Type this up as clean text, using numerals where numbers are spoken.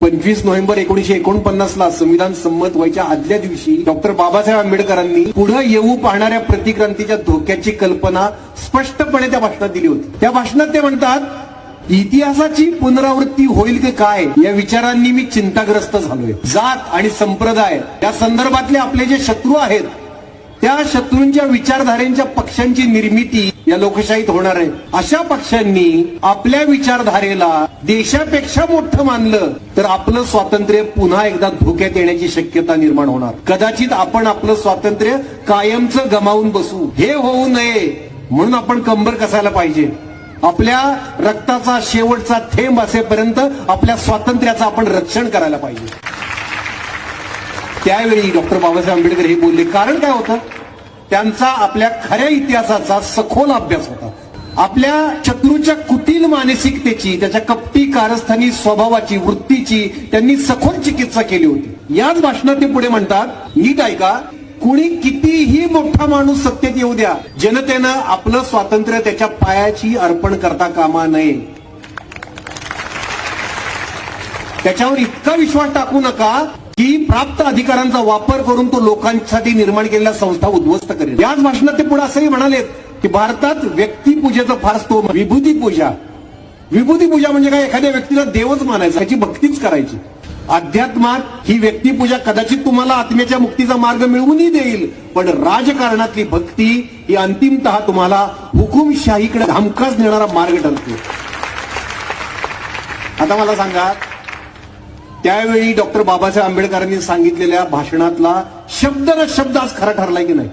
25 November 1949 ला संविधान संमत व्हायच्या आदल्या दिवशी डॉक्टर बाबासाहेब आंबेडकरांनी पुढे येऊ पाहणाऱ्या प्रतिक्रांतीच्या धोक्याची कल्पना स्पष्टपणे त्या भाषणात दिली होती। त्या भाषणात ते म्हणतात, इतिहासाची पुनरावृत्ती होईल की काय या विचारांनी मी चिंताग्रस्त झालोय। जात आणि संप्रदाय या संदर्भातले आपले जे शत्रू आहेत त्या शत्रूंच्या विचारधारेच्या पक्षांची निर्मिती या लोकशाहीत होणार आहे। अशा पक्षांनी आपल्या विचारधारेला देशापेक्षा मोठं मानलं तर आपलं स्वातंत्र्य पुन्हा एकदा धोक्यात येण्याची शक्यता निर्माण होणार। कदाचित आपण आपलं स्वातंत्र्य कायमचं गमावून बसू। हे होऊ नये म्हणून आपण कंबर कसायला पाहिजे। आपल्या रक्ताचा शेवटचा थेंब असेपर्यंत आपल्या स्वातंत्र्याचं आपण रक्षण करायला पाहिजे। त्यावेळी डॉक्टर बाबासाहेब आंबेडकर हे बोलले, कारण काय होतं, त्यांचा आपल्या खऱ्या इतिहासाचा सखोल अभ्यास होता। आपल्या शत्रूच्या कुटील मानसिकतेची, त्याच्या कपटी कारस्थानी स्वभावाची, वृत्तीची त्यांनी सखोल चिकित्सा केली होती। याच भाषणात ते पुढे म्हणतात, नीट ऐका, कुणी कितीही मोठा माणूस सत्तेत येऊ द्या, जनतेनं आपलं स्वातंत्र्य त्याच्या पायाची अर्पण करता कामा नये। त्याच्यावर इतका विश्वास टाकू नका की प्राप्त अधिकारांचा वापर करून तो लोकांसाठी निर्माण केलेल्या संस्था उद्ध्वस्त करेल। याच भाषणात ते पुढे असंही म्हणालेत की भारतात व्यक्तिपूजेचं फार स्तोम, विभूती पूजा। विभूती पूजा म्हणजे काय, एखाद्या व्यक्तीला देवच मानायचा, त्याची भक्तीच करायची। अध्यात्मात ही व्यक्तिपूजा कदाचित तुम्हाला आत्म्याच्या मुक्तीचा मार्ग मिळवूनही देईल, पण राजकारणातली भक्ती ही अंतिमतः तुम्हाला हुकुमशाहीकडे हमखास नेणारा मार्ग ठरतो। आता मला सांगा, त्यावेळी डॉक्टर बाबासाहेब आंबेडकरांनी सांगितलेल्या भाषणातला शब्द न शब्द आज खरा ठरलाय की नाही?